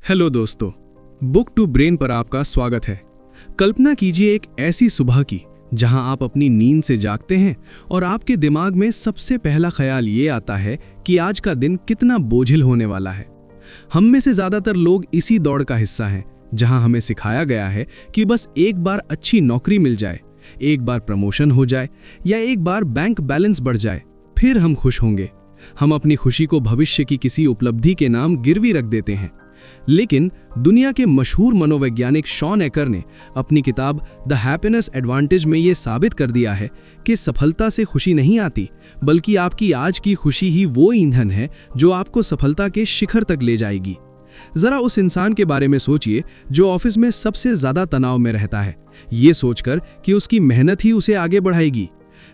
Hello दोस्तों, book to brain पर आपका स्वागत है। कल्पना कीजिए एक ऐसी सुबह की जहां आप अपनी नींद से जागते हैं और आपके दिमाग में सबसे पहला ख्याल ये आता है कि आज का दिन कितना बोझिल होने वाला है। हम में से ज्यादातर लोग इसी दौड़ का हिस्सा हैं जहां हमें सिखाया गया है कि बस एक बार अच्छी नौकरी मिल जाए, एक बार प्रमोशन हो जाए या एक बार बैंक बैलेंस बढ़ जाए, फिर हम खुश होंगे। हम अपनी खुशी को भविष्य की किसी उपलब्धि के नाम गिरवी रख देते हैं। लेकिन दुनिया के मशहूर मनोवैज्ञानिक शॉन एकर ने अपनी किताब द हैप्पीनेस एडवांटेज में ये साबित कर दिया है कि सफलता से खुशी नहीं आती, बल्कि आपकी आज की खुशी ही वो ईंधन है जो आपको सफलता के शिखर तक ले जाएगी। जरा उस इंसान के बारे में सोचिए जो ऑफिस में सबसे ज्यादा तनाव में रहता है, ये सोचकर कि उसकी मेहनत ही उसे आगे बढ़ाएगी।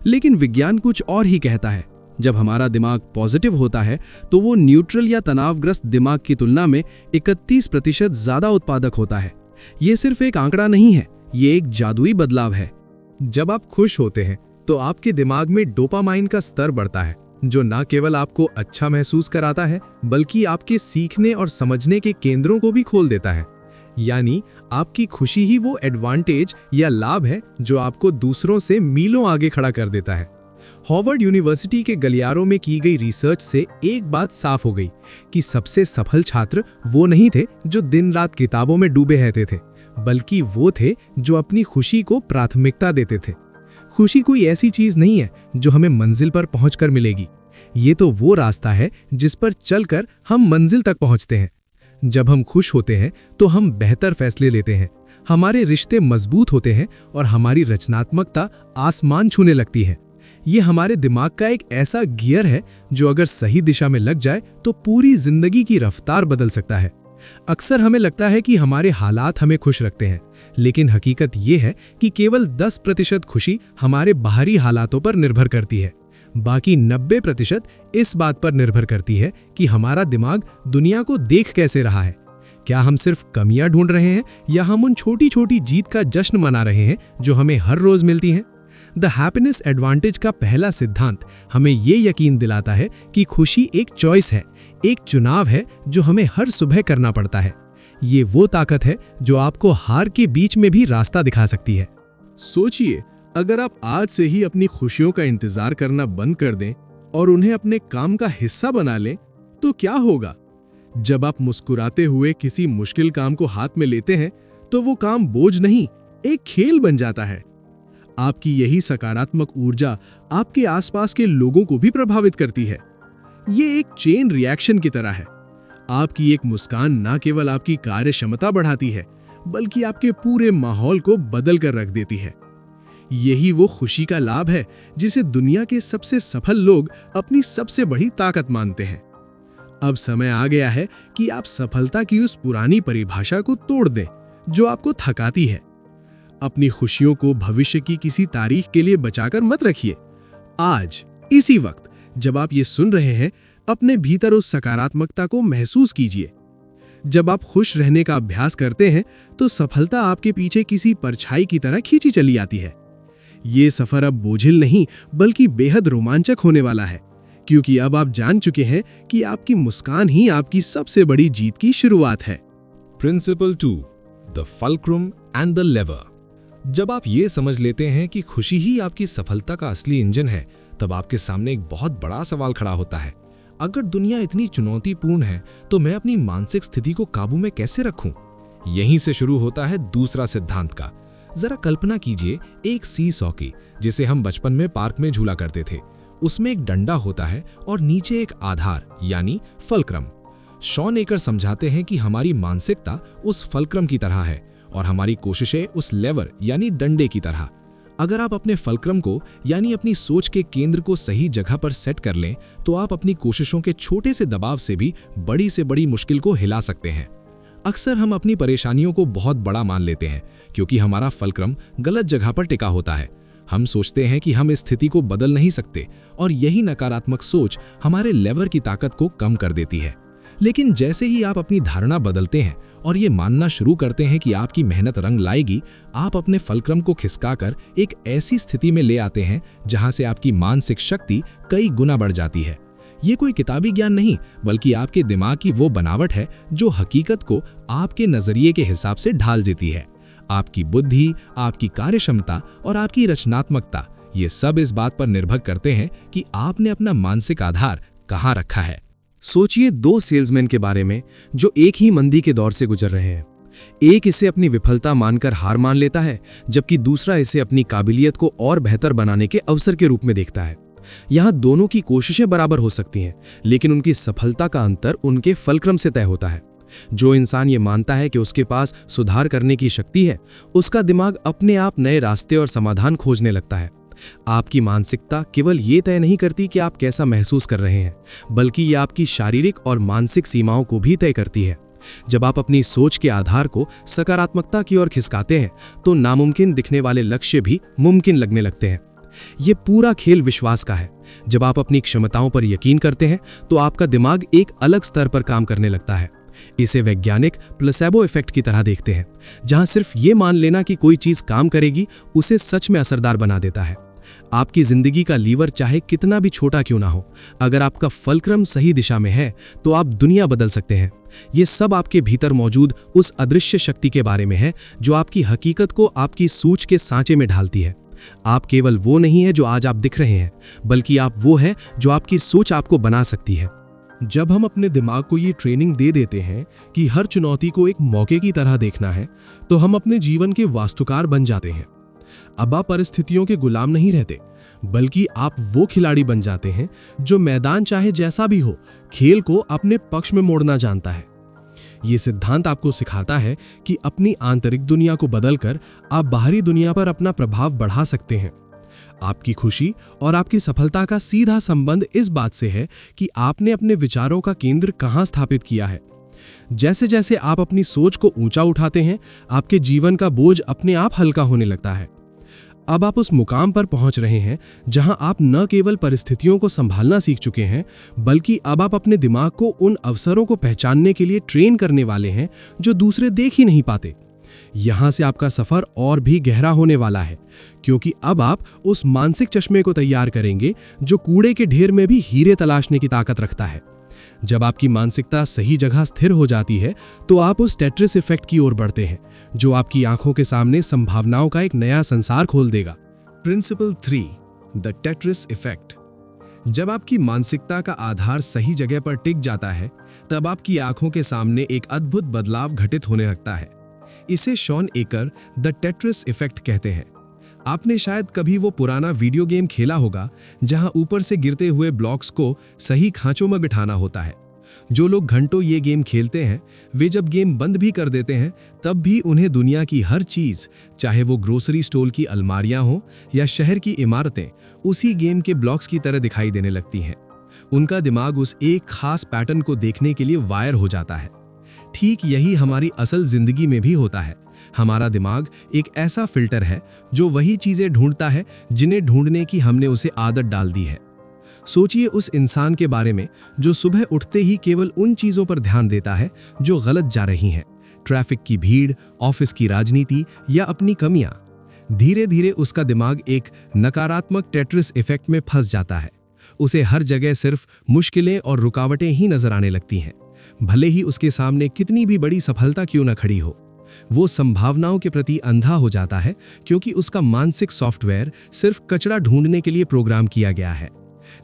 लेकिन विज्ञान कुछ और ही कहता है। जब हमारा दिमाग पॉजिटिव होता है तो वो न्यूट्रल या तनावग्रस्त दिमाग की तुलना में 31% ज्यादा उत्पादक होता है। ये सिर्फ एक आंकड़ा नहीं है, ये एक जादुई बदलाव है। जब आप खुश होते हैं तो आपके दिमाग में डोपामाइन का स्तर बढ़ता है, जो न केवल आपको अच्छा महसूस कराता है बल्कि आपके सीखने और समझने के केंद्रों को भी खोल देता है। यानी आपकी खुशी ही वो एडवांटेज या लाभ है जो आपको दूसरों से मीलों आगे खड़ा कर देता है। हार्वर्ड यूनिवर्सिटी के गलियारों में की गई रिसर्च से एक बात साफ हो गई कि सबसे सफल छात्र वो नहीं थे जो दिन रात किताबों में डूबे रहते थे, बल्कि वो थे जो अपनी खुशी को प्राथमिकता देते थे। खुशी कोई ऐसी चीज नहीं है जो हमें मंजिल पर पहुंचकर मिलेगी। ये तो वो रास्ता है जिस पर चलकर हम मंजिल तक पहुंचते हैं। जब हम खुश होते हैं तो हम बेहतर फैसले लेते हैं, हमारे रिश्ते मजबूत होते हैं और हमारी रचनात्मकता आसमान छूने लगती है। ये हमारे दिमाग का एक ऐसा गियर है जो अगर सही दिशा में लग जाए तो पूरी जिंदगी की रफ्तार बदल सकता है। अक्सर हमें लगता है कि हमारे हालात हमें खुश रखते हैं, लेकिन हकीकत ये है कि केवल 10% खुशी हमारे बाहरी हालातों पर निर्भर करती है। बाकी 90% इस बात पर निर्भर करती है कि हमारा दिमाग दुनिया को देख कैसे रहा है। क्या हम सिर्फ कमियां ढूंढ रहे हैं या हम उन छोटी छोटी जीत का जश्न मना रहे हैं जो हमें हर रोज मिलती हैं। द हैप्पीनेस एडवांटेज का पहला सिद्धांत हमें ये यकीन दिलाता है कि खुशी एक चॉइस है, एक चुनाव है जो हमें हर सुबह करना पड़ता है। ये वो ताकत है जो आपको हार के बीच में भी रास्ता दिखा सकती है। सोचिए, अगर आप आज से ही अपनी खुशियों का इंतजार करना बंद कर दें और उन्हें अपने काम का हिस्सा बना लें, तो क्या होगा? जब आप मुस्कुराते हुए किसी मुश्किल काम को हाथ में लेते हैं तो वो काम बोझ नहीं, एक खेल बन जाता है। आपकी यही सकारात्मक ऊर्जा आपके आसपास के लोगों को भी प्रभावित करती है। ये एक चेन रिएक्शन की तरह है। आपकी एक मुस्कान न केवल आपकी कार्य क्षमता बढ़ाती है, बल्कि आपके पूरे माहौल को बदल कर रख देती है। यही वो खुशी का लाभ है जिसे दुनिया के सबसे सफल लोग अपनी सबसे बड़ी ताकत मानते हैं। अब समय आ गया है कि आप सफलता की उस पुरानी परिभाषा को तोड़ दें जो आपको थकाती है। अपनी खुशियों को भविष्य की किसी तारीख के लिए बचाकर मत रखिए। आज इसी वक्त जब आप ये सुन रहे हैं, अपने भीतर उस सकारात्मकता को महसूस कीजिए। जब आप खुश रहने का अभ्यास करते हैं तो सफलता आपके पीछे किसी परछाई की तरह खींची चली आती है। ये सफर अब बोझिल नहीं बल्कि बेहद रोमांचक होने वाला है, क्योंकि अब आप जान चुके हैं कि आपकी मुस्कान ही आपकी सबसे बड़ी जीत की शुरुआत है। Principle 2, the fulcrum and the lever. जब आप ये समझ लेते हैं कि खुशी ही आपकी सफलता का असली इंजन है, तब आपके सामने एक बहुत बड़ा सवाल खड़ा होता है। अगर दुनिया इतनी चुनौतीपूर्ण है तो मैं अपनी मानसिक स्थिति को काबू में कैसे रखूं? यहीं से शुरू होता है दूसरा सिद्धांत का। जरा कल्पना कीजिए एक सी-सॉ की, जिसे हम बचपन में पार्क में झूला करते थे। उसमें एक डंडा होता है और नीचे एक आधार यानी फल्क्रम। शॉन एकर समझाते हैं कि हमारी मानसिकता उस फल्क्रम की तरह है और हमारी कोशिशें उस लेवर यानी डंडे की तरह। अगर आप अपने फल्क्रम को यानी अपनी सोच के केंद्र को सही जगह पर सेट कर लें तो आप अपनी कोशिशों के छोटे से दबाव से भी बड़ी से बड़ी मुश्किल को हिला सकते हैं। अक्सर हम अपनी परेशानियों को बहुत बड़ा मान लेते हैं क्योंकि हमारा फल्क्रम गलत जगह पर टिका होता है। हम सोचते हैं कि हम इस स्थिति को बदल नहीं सकते और यही नकारात्मक सोच हमारे लेवर की ताकत को कम कर देती है। लेकिन जैसे ही आप अपनी धारणा बदलते हैं और ये मानना शुरू करते हैं कि आपकी मेहनत रंग लाएगी, आप अपने फल्क्रम को खिसकाकर एक ऐसी स्थिति में ले आते हैं जहां से आपकी मानसिक शक्ति कई गुना बढ़ जाती है। ये कोई किताबी ज्ञान नहीं, बल्कि आपके दिमाग की वो बनावट है जो हकीकत को आपके नजरिए के हिसाब से ढाल देती है। आपकी बुद्धि, आपकी कार्यक्षमता और आपकी रचनात्मकता, ये सब इस बात पर निर्भर करते हैं कि आपने अपना मानसिक आधार कहाँ रखा है। सोचिए दो सेल्समैन के बारे में जो एक ही मंदी के दौर से गुजर रहे हैं। एक इसे अपनी विफलता मानकर हार मान लेता है, जबकि दूसरा इसे अपनी काबिलियत को और बेहतर बनाने के अवसर के रूप में देखता है। यहाँ दोनों की कोशिशें बराबर हो सकती हैं, लेकिन उनकी सफलता का अंतर उनके फलक्रम से तय होता है। जो इंसान ये मानता है कि उसके पास सुधार करने की शक्ति है, उसका दिमाग अपने आप नए रास्ते और समाधान खोजने लगता है। आपकी मानसिकता केवल ये तय नहीं करती कि आप कैसा महसूस कर रहे हैं, बल्कि ये आपकी शारीरिक और मानसिक सीमाओं को भी तय करती है। जब आप अपनी सोच के आधार को सकारात्मकता की ओर खिसकाते हैं, तो नामुमकिन दिखने वाले लक्ष्य भी मुमकिन लगने लगते हैं। ये पूरा खेल विश्वास का है। जब आप अपनी क्षमताओं पर यकीन करते हैं, तो आपका दिमाग एक अलग स्तर पर काम करने लगता है। इसे वैज्ञानिक प्लेसेबो इफेक्ट की तरह देखते हैं, जहां सिर्फ ये मान लेना कि कोई चीज काम करेगी उसे सच में असरदार बना देता है। आपकी जिंदगी का लीवर चाहे कितना भी छोटा क्यों ना हो, अगर आपका फलक्रम सही दिशा में है तो आप दुनिया बदल सकते हैं। ये सब आपके भीतर मौजूद उस अदृश्य शक्ति के बारे में है जो आपकी हकीकत को आपकी सोच के सांचे में ढालती है। आप केवल वो नहीं है जो आज आप दिख रहे हैं, बल्कि आप वो हैं जो आपकी सोच आपको बना सकती है। जब हम अपने दिमाग को ये ट्रेनिंग दे देते हैं कि हर चुनौती को एक मौके की तरह देखना है, तो हम अपने जीवन के वास्तुकार बन जाते हैं। अब आप परिस्थितियों के गुलाम नहीं रहते, बल्कि आप वो खिलाड़ी बन जाते हैं जो मैदान चाहे जैसा भी हो, खेल को अपने पक्ष में मोड़ना जानता है। ये सिद्धांत आपको सिखाता है कि अपनी आंतरिक दुनिया को बदलकर आप बाहरी दुनिया पर अपना प्रभाव बढ़ा सकते हैं। आपकी खुशी और आपकी सफलता का सीधा संबंध इस बात से है कि आपने अपने विचारों का केंद्र कहां स्थापित किया है। जैसे जैसे आप अपनी सोच को ऊंचा उठाते हैं, आपके जीवन का बोझ अपने आप हल्का होने लगता है। अब आप उस मुकाम पर पहुंच रहे हैं जहां आप न केवल परिस्थितियों को संभालना सीख चुके हैं, बल्कि अब आप अपने दिमाग को उन अवसरों को पहचानने के लिए ट्रेन करने वाले हैं जो दूसरे देख ही नहीं पाते। यहां से आपका सफर और भी गहरा होने वाला है, क्योंकि अब आप उस मानसिक चश्मे को तैयार करेंगे जो कूड़े के ढेर में भी हीरे तलाशने की ताकत रखता है। जब आपकी मानसिकता सही जगह स्थिर हो जाती है, तो आप उस टेट्रिस इफेक्ट की ओर बढ़ते हैं, जो आपकी आंखों के सामने संभावनाओं का एक नया संसार खोल देगा। Principle 3, the Tetris effect. जब आपकी मानसिकता का आधार सही जगह पर टिक जाता है, तब आपकी आंखों के सामने एक अद्भुत बदलाव घटित होने लगता है। इसे Shawn Achor the Tetris effect कहते हैं। आपने शायद कभी वो पुराना वीडियो गेम खेला होगा जहां ऊपर से गिरते हुए ब्लॉक्स को सही खांचों में बिठाना होता है। जो लोग घंटों ये गेम खेलते हैं, वे जब गेम बंद भी कर देते हैं, तब भी उन्हें दुनिया की हर चीज, चाहे वो ग्रोसरी स्टोर की अलमारियां हो या शहर की इमारतें, उसी गेम के ब्लॉक्स की तरह दिखाई देने लगती हैं। उनका दिमाग उस एक खास पैटर्न को देखने के लिए वायर हो जाता है। ठीक यही हमारी असल जिंदगी में भी होता है। हमारा दिमाग एक ऐसा फिल्टर है जो वही चीजें ढूंढता है जिन्हें ढूंढने की हमने उसे आदत डाल दी है। सोचिए उस इंसान के बारे में जो सुबह उठते ही केवल उन चीजों पर ध्यान देता है जो गलत जा रही हैं, ट्रैफिक की भीड़, ऑफिस की राजनीति या अपनी कमियां। धीरे धीरे उसका दिमाग एक नकारात्मक टेट्रिस इफेक्ट में फंस जाता है। उसे हर जगह सिर्फ मुश्किलें और रुकावटें ही नजर आने लगती हैं, भले ही उसके सामने कितनी भी बड़ी सफलता क्यों न खड़ी हो। वो संभावनाओं के प्रति अंधा हो जाता है, क्योंकि उसका मानसिक सॉफ्टवेयर सिर्फ कचरा ढूंढने के लिए प्रोग्राम किया गया है।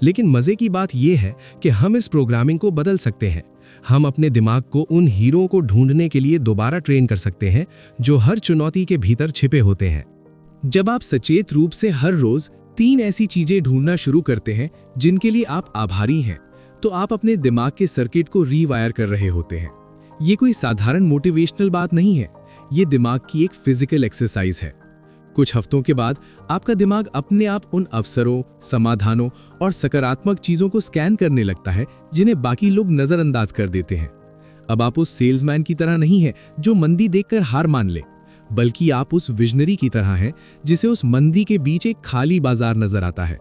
लेकिन मजे की बात यह है कि हम इस प्रोग्रामिंग को बदल सकते हैं। हम अपने दिमाग को उन हीरों को ढूंढने के लिए दोबारा ट्रेन कर सकते हैं जो हर चुनौती के भीतर छिपे होते हैं। जब आप सचेत रूप से हर रोज 3 ऐसी चीजें ढूंढना शुरू करते हैं जिनके लिए आप आभारी हैं, तो आप अपने दिमाग के सर्किट को रीवायर कर रहे होते हैं। ये कोई साधारण मोटिवेशनल बात नहीं है, ये दिमाग की एक फिजिकल एक्सरसाइज है। कुछ हफ्तों के बाद आपका दिमाग अपने आप उन अवसरों, समाधानों और सकारात्मक चीजों को स्कैन करने लगता है जिन्हें बाकी लोग नजरअंदाज कर देते हैं। अब आप उस सेल्समैन की तरह नहीं है जो मंदी देखकर हार मान ले, बल्कि आप उस विजनरी की तरह हैं जिसे उस मंदी के बीच एक खाली बाजार नजर आता है।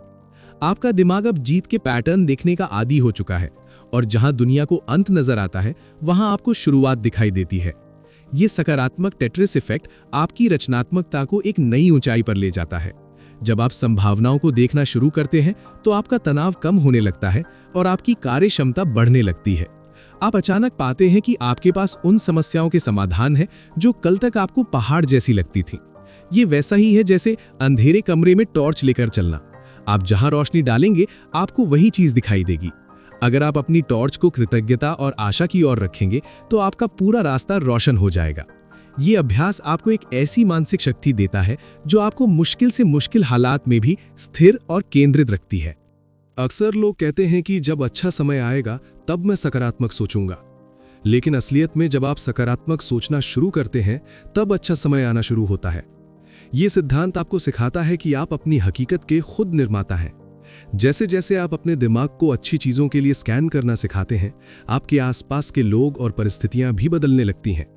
आपका दिमाग अब जीत के पैटर्न देखने का आदी हो चुका है, और जहां दुनिया को अंत नजर आता है, वहां आपको शुरुआत दिखाई देती है। ये सकारात्मक टेट्रिस इफेक्ट आपकी रचनात्मकता को एक नई ऊंचाई पर ले जाता है। जब आप संभावनाओं को देखना शुरू करते हैं तो आपका तनाव कम होने लगता है और आपकी कार्य क्षमता बढ़ने लगती है। आप अचानक पाते हैं कि आपके पास उन समस्याओं के समाधान हैं जो कल तक आपको पहाड़ जैसी लगती थी। ये वैसा ही है जैसे अंधेरे कमरे में टॉर्च लेकर चलना। आप जहां रोशनी डालेंगे आपको वही चीज दिखाई देगी। अगर आप अपनी टॉर्च को कृतज्ञता और आशा की ओर रखेंगे तो आपका पूरा रास्ता रोशन हो जाएगा। ये अभ्यास आपको एक ऐसी मानसिक शक्ति देता है जो आपको मुश्किल से मुश्किल हालात में भी स्थिर और केंद्रित रखती है। अक्सर लोग कहते हैं कि जब अच्छा समय आएगा तब मैं सकारात्मक सोचूंगा, लेकिन असलियत में जब आप सकारात्मक सोचना शुरू करते हैं तब अच्छा समय आना शुरू होता है। ये सिद्धांत आपको सिखाता है कि आप अपनी हकीकत के खुद निर्माता हैं। जैसे जैसे आप अपने दिमाग को अच्छी चीजों के लिए स्कैन करना सिखाते हैं, आपके आसपास के लोग और परिस्थितियां भी बदलने लगती हैं।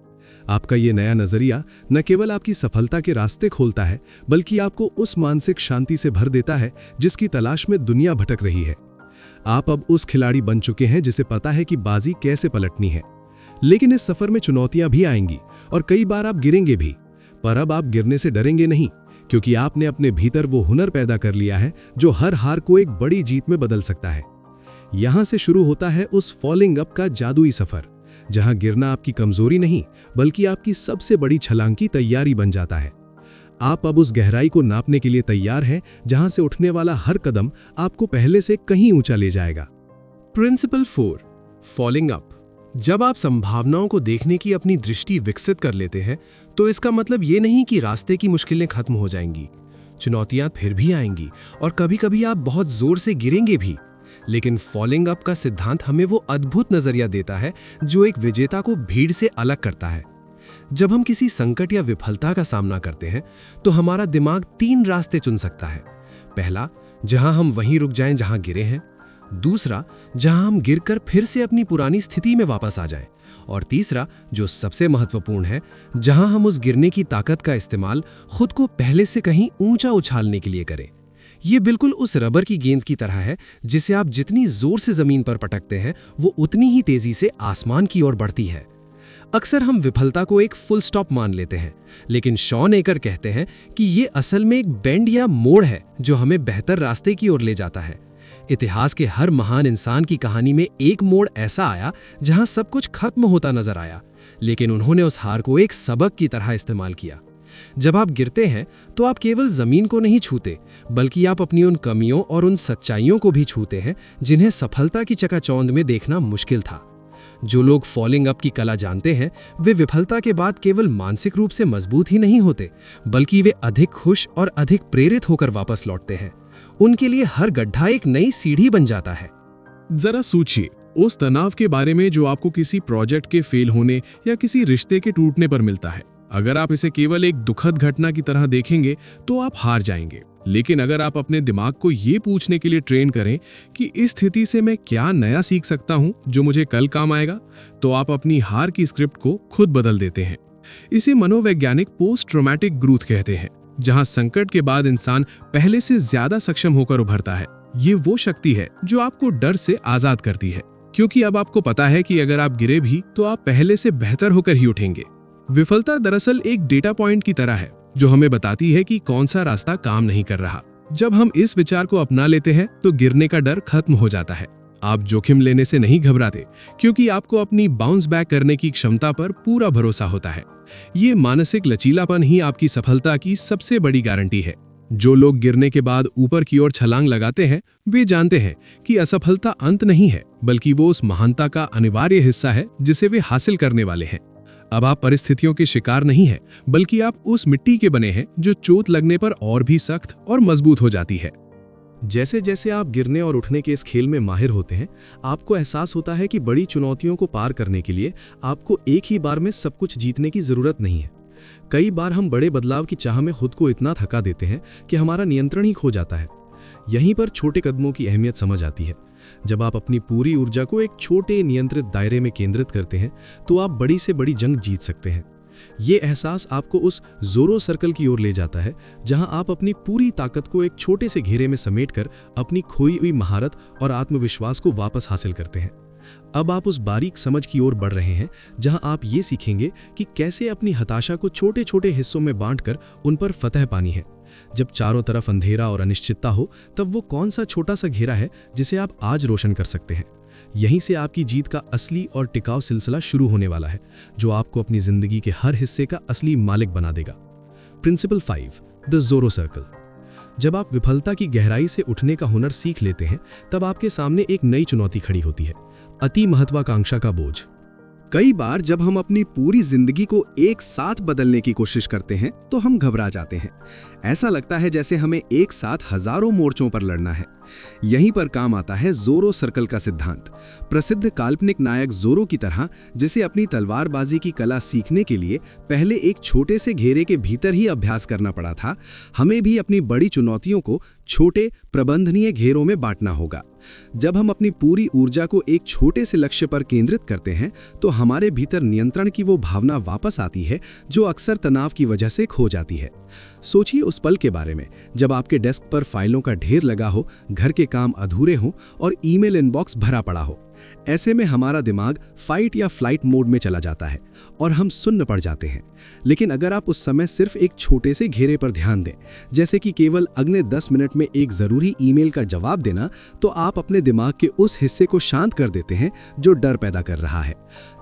आपका ये नया नजरिया न केवल आपकी सफलता के रास्ते खोलता है, बल्कि आपको उस मानसिक शांति से भर देता है जिसकी तलाश में दुनिया भटक रही है। आप अब उस खिलाड़ी बन चुके हैं जिसे पता है कि बाजी कैसे पलटनी है। लेकिन इस सफर में चुनौतियां भी आएंगी और कई बार आप गिरेंगे भी, पर अब आप गिरने से डरेंगे नहीं, क्योंकि आपने अपने भीतर वो हुनर पैदा कर लिया है जो हर हार को एक बड़ी जीत में बदल सकता है। यहां से शुरू होता है उस फॉलिंग अप का जादुई सफर, जहां गिरना आपकी कमजोरी नहीं बल्कि आपकी सबसे बड़ी छलांग की तैयारी बन जाता है। आप अब उस गहराई को नापने के लिए तैयार हैं जहां से उठने वाला हर कदम आपको पहले से कहीं ऊंचा ले जाएगा। Principle 4, falling up. जब आप संभावनाओं को देखने की अपनी दृष्टि विकसित कर लेते हैं तो इसका मतलब ये नहीं कि रास्ते की मुश्किलें खत्म हो जाएंगी। चुनौतियां फिर भी आएंगी और कभी-कभी आप बहुत जोर से गिरेंगे भी, लेकिन फॉलिंग अप का सिद्धांत हमें वो अद्भुत नजरिया देता है जो एक विजेता को भीड़ से अलग करता है। जब हम किसी संकट या विफलता का सामना करते हैं तो हमारा दिमाग 3 रास्ते चुन सकता है। पहला, जहां हम वहीं रुक जाएं जहां गिरे हैं। दूसरा, जहां हम गिरकर फिर से अपनी पुरानी स्थिति में वापस आ जाएं। और तीसरा, जो सबसे महत्वपूर्ण है, जहां हम उस गिरने की ताकत का इस्तेमाल खुद को पहले से कहीं ऊंचा उछालने के लिए करें। ये बिल्कुल उस रबर की गेंद की तरह है जिसे आप जितनी जोर से जमीन पर पटकते हैं वो उतनी ही तेजी से आसमान की ओर बढ़ती है। अक्सर हम विफलता को एक फुल स्टॉप मान लेते हैं, लेकिन शॉन एकर कहते हैं कि ये असल में एक बेंड या मोड़ है जो हमें बेहतर रास्ते की ओर ले जाता है। इतिहास के हर महान इंसान की कहानी में एक मोड़ ऐसा आया जहां सब कुछ खत्म होता नजर आया, लेकिन उन्होंने उस हार को एक सबक की तरह इस्तेमाल किया। जब आप गिरते हैं तो आप केवल जमीन को नहीं छूते, बल्कि आप अपनी उन कमियों और उन सच्चाइयों को भी छूते हैं जिन्हें सफलता की चकाचौंध में देखना मुश्किल था। जो लोग फॉलिंग अप की कला जानते हैं वे विफलता के बाद केवल मानसिक रूप से मजबूत ही नहीं होते, बल्कि वे अधिक खुश और अधिक प्रेरित होकर वापस लौटते हैं। उनके लिए हर गड्ढा एक नई सीढ़ी बन जाता है। जरा सोचिए उस तनाव के बारे में जो आपको किसी प्रोजेक्ट के फेल होने या किसी रिश्ते के टूटने पर मिलता है। अगर आप इसे केवल एक दुखद घटना की तरह देखेंगे तो आप हार जाएंगे, लेकिन अगर आप अपने दिमाग को ये पूछने के लिए ट्रेन करें कि इस स्थिति से मैं क्या नया सीख सकता हूं जो मुझे कल काम आएगा, तो आप अपनी हार की स्क्रिप्ट को खुद बदल देते हैं। इसे मनोवैज्ञानिक पोस्ट ट्रॉमेटिक ग्रोथ कहते हैं, जहां संकट के बाद इंसान पहले से ज्यादा सक्षम होकर उभरता है। ये वो शक्ति है जो आपको डर से आजाद करती है, क्योंकि अब आपको पता है कि अगर आप गिरे भी तो आप पहले से बेहतर होकर ही उठेंगे। विफलता दरअसल एक डेटा पॉइंट की तरह है जो हमें बताती है कि कौन सा रास्ता काम नहीं कर रहा। जब हम इस विचार को अपना लेते हैं तो गिरने का डर खत्म हो जाता है। आप जोखिम लेने से नहीं घबराते, क्योंकि आपको अपनी बाउंस बैक करने की क्षमता पर पूरा भरोसा होता है। ये मानसिक लचीलापन ही आपकी सफलता की सबसे बड़ी गारंटी है। जो लोग गिरने के बाद ऊपर की ओर छलांग लगाते हैं वे जानते हैं कि असफलता अंत नहीं है, बल्कि वो उस महानता का अनिवार्य हिस्सा है जिसे वे हासिल करने वाले हैं। अब आप परिस्थितियों के शिकार नहीं हैं, बल्कि आप उस मिट्टी के बने हैं जो चोट लगने पर और भी सख्त और मजबूत हो जाती है। जैसे जैसे आप गिरने और उठने के इस खेल में माहिर होते हैं, आपको एहसास होता है कि बड़ी चुनौतियों को पार करने के लिए आपको एक ही बार में सब कुछ जीतने की जरूरत नहीं है। कई बार हम बड़े बदलाव की चाह में खुद को इतना थका देते हैं कि हमारा नियंत्रण ही खो जाता है। यहीं पर छोटे कदमों की अहमियत समझ आती है। जब आप अपनी पूरी ऊर्जा को एक छोटे नियंत्रित दायरे में केंद्रित करते हैं तो आप बड़ी से बड़ी जंग जीत सकते हैं। ये एहसास आपको उस ज़ोरो सर्कल की ओर ले जाता है जहां आप अपनी पूरी ताकत को एक छोटे से घेरे में समेटकर अपनी खोई हुई महारत और आत्मविश्वास को वापस हासिल करते हैं। अब आप उस बारीक समझ की ओर बढ़ रहे हैं जहां आप ये सीखेंगे कि कैसे अपनी हताशा को छोटे छोटे हिस्सों में बांटकर उन पर फतह पानी है। जब चारों तरफ अंधेरा और अनिश्चितता हो, तब वो कौन सा छोटा सा घेरा है जिसे आप आज रोशन कर सकते हैं। यहीं से आपकी जीत का असली और टिकाऊ सिलसिला शुरू होने वाला है, जो आपको अपनी जिंदगी के हर हिस्से का असली मालिक बना देगा। Principle 5, the Zorro circle. जब आप विफलता की गहराई से उठने का हुनर सीख लेते हैं, तब आपके सामने एक नई चुनौती खड़ी होती है, अति महत्वाकांक्षा का बोझ। कई बार जब हम अपनी पूरी जिंदगी को एक साथ बदलने की कोशिश करते हैं तो हम घबरा जाते हैं। ऐसा लगता है जैसे हमें एक साथ हजारों मोर्चों पर लड़ना है। यहीं पर काम आता है ज़ोरो सर्कल का सिद्धांत। प्रसिद्ध काल्पनिक नायक ज़ोरो की तरह, जिसे अपनी तलवारबाजी की कला सीखने के लिए पहले एक छोटे से घेरे के भीतर ही अभ्यास करना पड़ा था, हमें भी अपनी बड़ी चुनौतियों को छोटे प्रबंधनीय घेरों में बांटना होगा। जब हम अपनी पूरी ऊर्जा को एक छोटे से लक्ष्य पर केंद्रित करते हैं, तो हमारे भीतर नियंत्रण की वो भावना वापस आती है जो अक्सर तनाव की वजह से खो जाती है। सोचिए उस पल के बारे में जब आपके डेस्क पर फाइलों का ढेर लगा हो, घर के काम अधूरे हों और ईमेल इनबॉक्स भरा पड़ा हो। ऐसे में हमारा दिमाग फाइट या फ्लाइट मोड में चला जाता है और हम सुन्न पड़ जाते हैं। लेकिन अगर आप उस समय सिर्फ एक छोटे से घेरे पर ध्यान दें, जैसे कि केवल अगले 10 मिनट में एक ज़रूरी ईमेल का जवाब देना, तो आप अपने दिमाग के उस हिस्से को शांत कर देते हैं जो डर पैदा कर रहा है।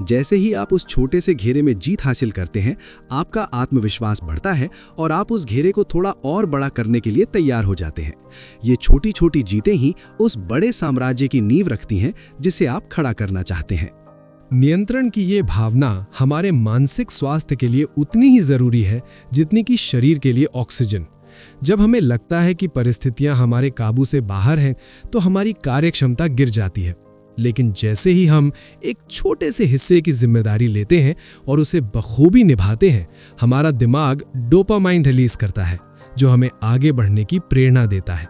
जैसे ही आप उस छोटे से घेरे में जीत हासिल करते हैं, आपका आत्मविश्वास बढ़ता है और आप उस घेरे को थोड़ा और बड़ा करने के लिए तैयार हो जाते हैं। ये छोटी छोटी जीतें ही उस बड़े साम्राज्य की नींव रखती हैं जिसे आप खड़ा करना चाहते हैं। नियंत्रण की ये भावना हमारे मानसिक स्वास्थ्य के लिए उतनी ही जरूरी है जितनी कि शरीर के लिए ऑक्सीजन। जब हमें लगता है कि परिस्थितियां हमारे काबू से बाहर हैं, तो हमारी कार्यक्षमता गिर जाती है। लेकिन जैसे ही हम एक छोटे से हिस्से की जिम्मेदारी लेते हैं और उसे बखूबी निभाते हैं, हमारा दिमाग डोपामाइन रिलीज करता है, जो हमें आगे बढ़ने की प्रेरणा देता है।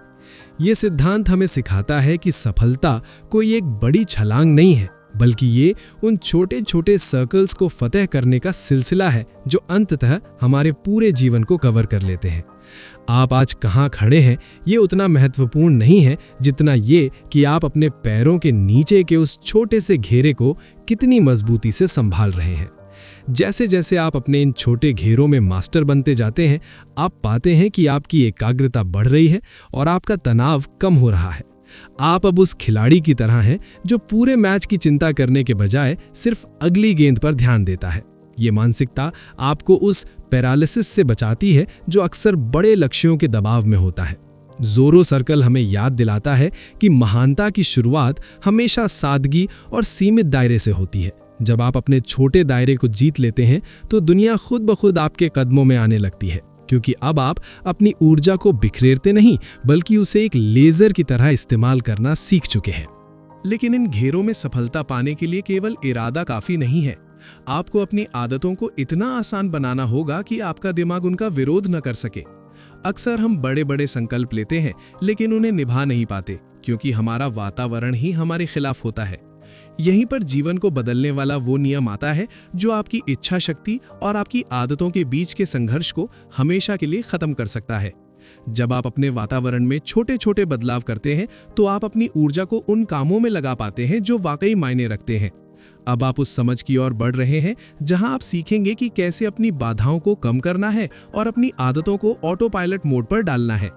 ये सिद्धांत हमें सिखाता है कि सफलता कोई एक बड़ी छलांग नहीं है, बल्कि ये उन छोटे छोटे सर्कल्स को फतह करने का सिलसिला है जो अंततः हमारे पूरे जीवन को कवर कर लेते हैं। आप आज कहाँ खड़े हैं, ये उतना महत्वपूर्ण नहीं है जितना ये कि आप अपने पैरों के नीचे के उस छोटे से घेरे को कितनी मजबूती से संभाल रहे हैं। जैसे जैसे आप अपने इन छोटे घेरों में मास्टर बनते जाते हैं, आप पाते हैं कि आपकी एकाग्रता बढ़ रही है और आपका तनाव कम हो रहा है। आप अब उस खिलाड़ी की तरह हैं जो पूरे मैच की चिंता करने के बजाय सिर्फ अगली गेंद पर ध्यान देता है। ये मानसिकता आपको उस पैरालिसिस से बचाती है जो अक्सर बड़े लक्ष्यों के दबाव में होता है। ज़ोरो सर्कल हमें याद दिलाता है कि महानता की शुरुआत हमेशा सादगी और सीमित दायरे से होती है। जब आप अपने छोटे दायरे को जीत लेते हैं, तो दुनिया खुद ब खुद आपके कदमों में आने लगती है, क्योंकि अब आप अपनी ऊर्जा को बिखेरते नहीं, बल्कि उसे एक लेजर की तरह इस्तेमाल करना सीख चुके हैं। लेकिन इन घेरों में सफलता पाने के लिए केवल इरादा काफी नहीं है। आपको अपनी आदतों को इतना आसान बनाना होगा कि आपका दिमाग उनका विरोध न कर सके। अक्सर हम बड़े बड़े संकल्प लेते हैं, लेकिन उन्हें निभा नहीं पाते, क्योंकि हमारा वातावरण ही हमारे खिलाफ होता है। यहीं पर जीवन को बदलने वाला वो नियम आता है जो आपकी इच्छा शक्ति और आपकी आदतों के बीच के संघर्ष को हमेशा के लिए खत्म कर सकता है। जब आप अपने वातावरण में छोटे छोटे बदलाव करते हैं, तो आप अपनी ऊर्जा को उन कामों में लगा पाते हैं जो वाकई मायने रखते हैं। अब आप उस समझ की ओर बढ़ रहे हैं जहां आप सीखेंगे कि कैसे अपनी बाधाओं को कम करना है और अपनी आदतों को ऑटो पायलट मोड पर डालना है।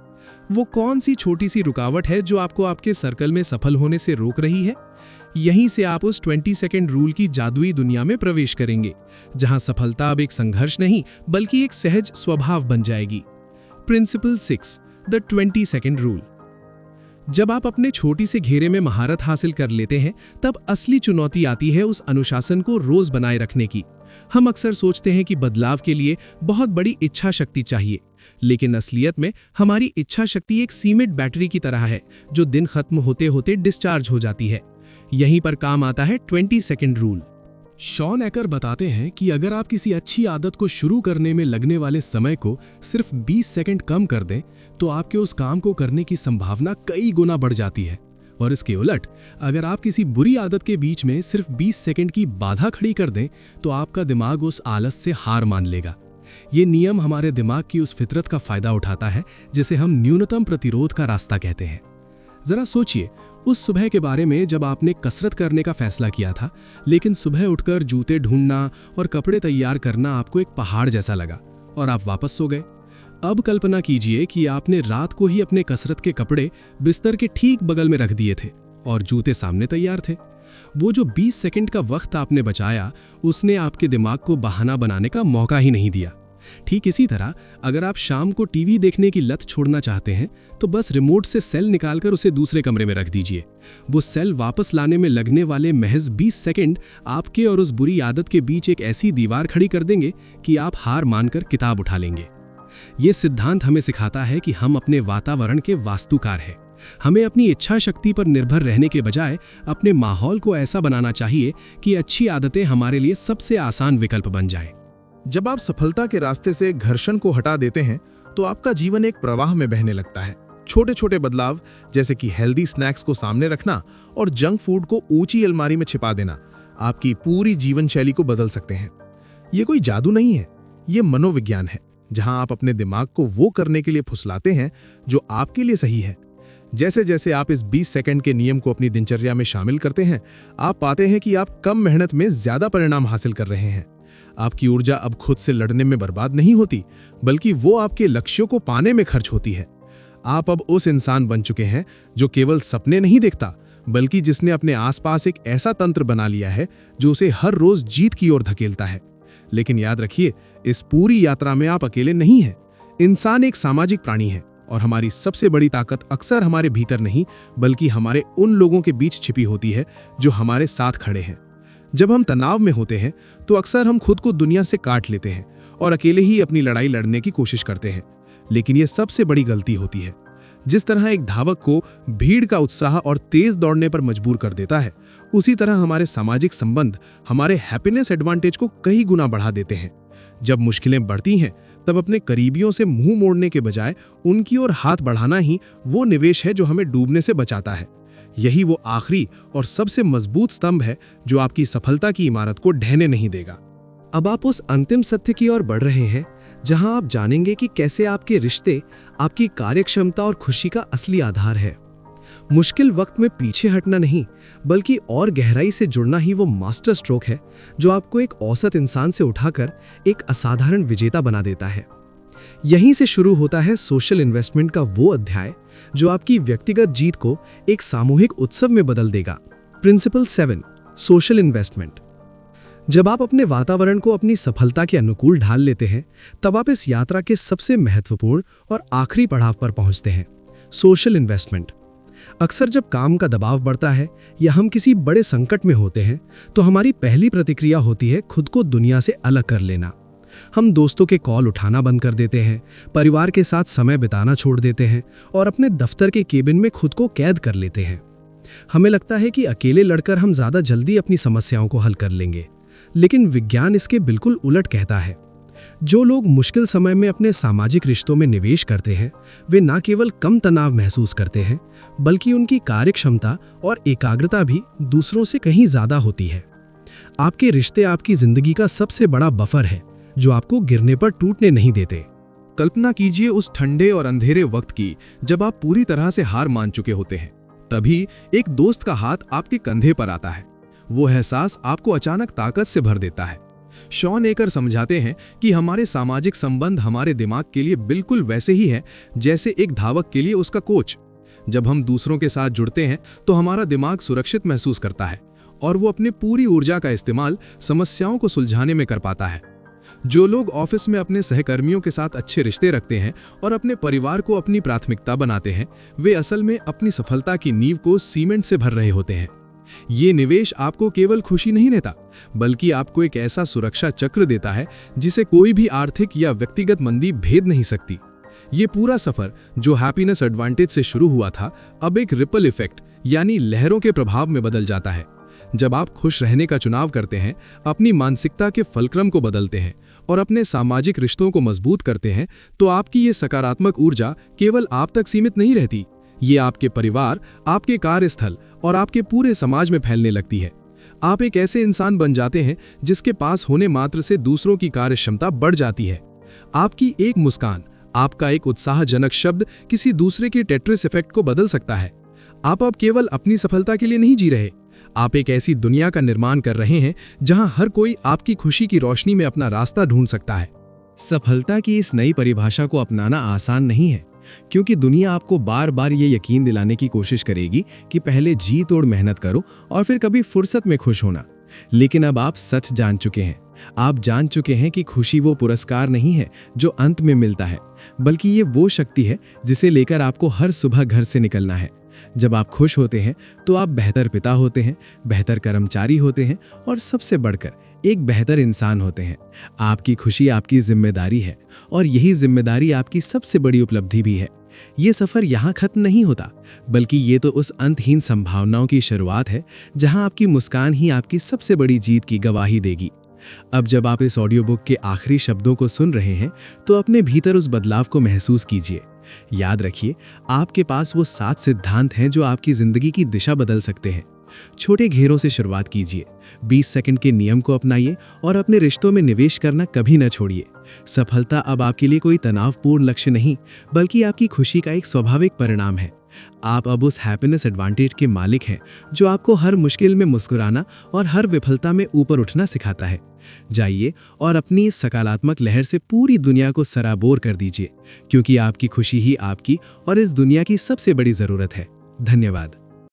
वो कौन सी छोटी सी रुकावट है जो आपको आपके सर्कल में सफल होने से रोक रही है? यहीं से आप उस 20 सेकंड रूल की जादुई दुनिया में प्रवेश करेंगे, जहां सफलता अब एक संघर्ष नहीं बल्कि एक सहज स्वभाव बन जाएगी। Principle 6, the 20 second rule. जब आप अपने छोटी से घेरे में महारत हासिल कर लेते हैं, तब असली चुनौती आती है उस अनुशासन को रोज बनाए रखने की। हम अक्सर सोचते हैं कि बदलाव के लिए बहुत बड़ी इच्छा शक्ति चाहिए, लेकिन असलियत में हमारी इच्छा शक्ति एक सीमित बैटरी की तरह है जो दिन खत्म होते होते डिस्चार्ज हो जाती है। यहीं पर काम आता है 20 सेकंड रूल। शॉन एकर बताते हैं कि अगर आप किसी अच्छी आदत को शुरू करने में लगने वाले समय को सिर्फ 20 सेकंड कम कर दें, तो आपके उस काम को करने की संभावना कई गुना बढ़ जाती है। और इसके उलट, अगर आप किसी बुरी आदत के बीच में सिर्फ 20 सेकंड की बाधा खड़ी कर दें, तो आपका दिमाग उस आलस से हार मान लेगा। ये नियम हमारे दिमाग की उस फितरत का फायदा उठाता है जिसे हम न्यूनतम प्रतिरोध का रास्ता कहते हैं। जरा सोचिए उस सुबह के बारे में जब आपने कसरत करने का फैसला किया था, लेकिन सुबह उठकर जूते ढूंढना और कपड़े तैयार करना आपको एक पहाड़ जैसा लगा और आप वापस सो गए। अब कल्पना कीजिए कि आपने रात को ही अपने कसरत के कपड़े बिस्तर के ठीक बगल में रख दिए थे और जूते सामने तैयार थे। वो जो 20 सेकंड का वक्त आपने बचाया, उसने आपके दिमाग को बहाना बनाने का मौका ही नहीं दिया। ठीक इसी तरह अगर आप शाम को टीवी देखने की लत छोड़ना चाहते हैं तो बस रिमोट से सेल निकालकर उसे दूसरे कमरे में रख दीजिए। वो सेल वापस लाने में लगने वाले महज 20 सेकंड आपके और उस बुरी आदत के बीच एक ऐसी दीवार खड़ी कर देंगे कि आप हार मानकर किताब उठा लेंगे। ये सिद्धांत हमें सिखाता है कि हम अपने वातावरण के वास्तुकार हैं। हमें अपनी इच्छा शक्ति पर निर्भर रहने के बजाय अपने माहौल को ऐसा बनाना चाहिए कि अच्छी आदतें हमारे लिए सबसे आसान विकल्प बन जाएं। जब आप सफलता के रास्ते से घर्षण को हटा देते हैं तो आपका जीवन एक प्रवाह में बहने लगता है। छोटे छोटे बदलाव जैसे कि हेल्दी स्नैक्स को सामने रखना और जंक फूड को ऊंची अलमारी में छिपा देना आपकी पूरी जीवन शैली को बदल सकते हैं। ये कोई जादू नहीं है, ये मनोविज्ञान है, जहां आप अपने दिमाग को वो करने के लिए फुसलाते हैं जो आपके लिए सही है। जैसे जैसे आप इस 20 सेकंड के नियम को अपनी दिनचर्या में शामिल करते हैं, आप पाते हैं कि आप कम मेहनत में ज्यादा परिणाम हासिल कर रहे हैं। आपकी ऊर्जा अब खुद से लड़ने में बर्बाद नहीं होती, बल्कि वो आपके लक्ष्यों को पाने में खर्च होती है। आप अब उस इंसान बन चुके हैं जो केवल सपने नहीं देखता, बल्कि जिसने अपने आसपास एक ऐसा तंत्र बना लिया है जो उसे हर रोज जीत की ओर धकेलता है। लेकिन याद रखिए, इस पूरी यात्रा में आप अकेले नहीं हैं। इंसान एक सामाजिक प्राणी है और हमारी सबसे बड़ी ताकत अक्सर हमारे भीतर नहीं, बल्कि हमारे उन लोगों के बीच छिपी होती है जो हमारे साथ खड़े हैं। जब हम तनाव में होते हैं तो अक्सर हम खुद को दुनिया से काट लेते हैं और अकेले ही अपनी लड़ाई लड़ने की कोशिश करते हैं। लेकिन यह सबसे बड़ी गलती होती है। जिस तरह एक धावक को भीड़ का उत्साह और तेज दौड़ने पर मजबूर कर देता है, उसी तरह हमारे सामाजिक संबंध हमारे हैप्पीनेस एडवांटेज को कई गुना बढ़ा देते हैं। जब मुश्किलें बढ़ती हैं, तब अपने करीबियों से मुंह मोड़ने के बजाय उनकी ओर हाथ बढ़ाना ही वो निवेश है जो हमें डूबने से बचाता है। यही वो आखिरी और सबसे मजबूत स्तंभ है जो आपकी सफलता की इमारत को ढहने नहीं देगा। अब आप उस अंतिम सत्य की ओर बढ़ रहे हैं जहां आप जानेंगे कि कैसे आपके रिश्ते आपकी कार्यक्षमता और खुशी का असली आधार है। मुश्किल वक्त में पीछे हटना नहीं, बल्कि और गहराई से जुड़ना ही वो मास्टर स्ट्रोक है जो आपको एक औसत इंसान से उठाकर एक असाधारण विजेता बना देता है। यहीं से शुरू होता है सोशल इन्वेस्टमेंट का वो अध्याय जो आपकी व्यक्तिगत जीत को एक सामूहिक उत्सव में बदल देगा। Principle 7, social investment. जब आप अपने वातावरण को अपनी सफलता के अनुकूल ढाल लेते हैं, तब आप इस यात्रा के सबसे महत्वपूर्ण और आखिरी पड़ाव पर पहुंचते हैं, सोशल इन्वेस्टमेंट। अक्सर जब काम का दबाव बढ़ता है या हम किसी बड़े संकट में होते हैं, तो हमारी पहली प्रतिक्रिया होती है खुद को दुनिया से अलग कर लेना। हम दोस्तों के कॉल उठाना बंद कर देते हैं, परिवार के साथ समय बिताना छोड़ देते हैं और अपने दफ्तर के केबिन में खुद को कैद कर लेते हैं। हमें लगता है कि अकेले लड़कर हम ज्यादा जल्दी अपनी समस्याओं को हल कर लेंगे, लेकिन विज्ञान इसके बिल्कुल उलट कहता है। जो लोग मुश्किल समय में अपने सामाजिक रिश्तों में निवेश करते हैं, वे न केवल कम तनाव महसूस करते हैं, बल्कि उनकी कार्यक्षमता और एकाग्रता भी दूसरों से कहीं ज्यादा होती है। आपके रिश्ते आपकी जिंदगी का सबसे बड़ा बफर है जो आपको गिरने पर टूटने नहीं देते। कल्पना कीजिए उस ठंडे और अंधेरे वक्त की जब आप पूरी तरह से हार मान चुके होते हैं। तभी एक दोस्त का हाथ आपके कंधे पर आता है। वो एहसास आपको अचानक ताकत से भर देता है। शॉन एकर समझाते हैं कि हमारे सामाजिक संबंध हमारे दिमाग के लिए बिल्कुल वैसे ही हैं जैसे एक धावक के लिए उसका कोच। जब हम दूसरों के साथ जुड़ते हैं तो हमारा दिमाग सुरक्षित महसूस करता है और वो अपनी पूरी ऊर्जा का इस्तेमाल समस्याओं को सुलझाने में कर पाता है। जो लोग ऑफिस में अपने सहकर्मियों के साथ अच्छे रिश्ते रखते हैं और अपने परिवार को अपनी प्राथमिकता बनाते हैं, वे असल में अपनी सफलता की नींव को सीमेंट से भर रहे होते हैं। ये निवेश आपको केवल खुशी नहीं देता, बल्कि आपको एक ऐसा सुरक्षा चक्र देता है जिसे कोई भी आर्थिक या व्यक्तिगत मंदी भेद नहीं सकती। ये पूरा सफर जो हैप्पीनेस एडवांटेज से शुरू हुआ था, अब एक रिपल इफेक्ट यानी लहरों के प्रभाव में बदल जाता है। जब आप खुश रहने का चुनाव करते हैं, अपनी मानसिकता के फलक्रम को बदलते हैं और अपने सामाजिक रिश्तों को मजबूत करते हैं, तो आपकी ये सकारात्मक ऊर्जा केवल आप तक सीमित नहीं रहती। ये आपके परिवार, आपके कार्यस्थल और आपके पूरे समाज में फैलने लगती है। आप एक ऐसे इंसान बन जाते हैं जिसके पास होने मात्र से दूसरों की कार्यक्षमता बढ़ जाती है। आपकी एक मुस्कान, आपका एक उत्साहजनक शब्द किसी दूसरे के टेट्रिस इफेक्ट को बदल सकता है। आप अब केवल अपनी सफलता के लिए नहीं जी रहे, आप एक ऐसी दुनिया का निर्माण कर रहे हैं जहां हर कोई आपकी खुशी की रोशनी में अपना रास्ता ढूंढ सकता है। सफलता की इस नई परिभाषा को अपनाना आसान नहीं है, क्योंकि दुनिया आपको बार बार ये यकीन दिलाने की कोशिश करेगी कि पहले जी तोड़ मेहनत करो और फिर कभी फुर्सत में खुश होना। लेकिन अब आप सच जान चुके हैं। आप जान चुके हैं कि खुशी वो पुरस्कार नहीं है जो अंत में मिलता है, बल्कि ये वो शक्ति है जिसे लेकर आपको हर सुबह घर से निकलना है। जब आप खुश होते हैं तो आप बेहतर पिता होते हैं, बेहतर कर्मचारी होते हैं और सबसे बढ़कर एक बेहतर इंसान होते हैं। आपकी खुशी आपकी जिम्मेदारी है और यही जिम्मेदारी आपकी सबसे बड़ी उपलब्धि भी है। ये सफर यहाँ खत्म नहीं होता, बल्कि ये तो उस अंतहीन संभावनाओं की शुरुआत है जहाँ आपकी मुस्कान ही आपकी सबसे बड़ी जीत की गवाही देगी। अब जब आप इस ऑडियो बुक के आखिरी शब्दों को सुन रहे हैं तो अपने भीतर उस बदलाव को महसूस कीजिए। याद रखिए, आपके पास वो 7 सिद्धांत हैं जो आपकी जिंदगी की दिशा बदल सकते हैं। छोटे घेरों से शुरुआत कीजिए, 20 सेकंड के नियम को अपनाइए और अपने रिश्तों में निवेश करना कभी न छोड़िए। सफलता अब आपके लिए कोई तनावपूर्ण लक्ष्य नहीं, बल्कि आपकी खुशी का एक स्वाभाविक परिणाम है। आप अब उस हैप्पीनेस एडवांटेज के मालिक हैं जो आपको हर मुश्किल में मुस्कुराना और हर विफलता में ऊपर उठना सिखाता है। जाइए और अपनी इस सकारात्मक लहर से पूरी दुनिया को सराबोर कर दीजिए, क्योंकि आपकी खुशी ही आपकी और इस दुनिया की सबसे बड़ी जरूरत है। धन्यवाद।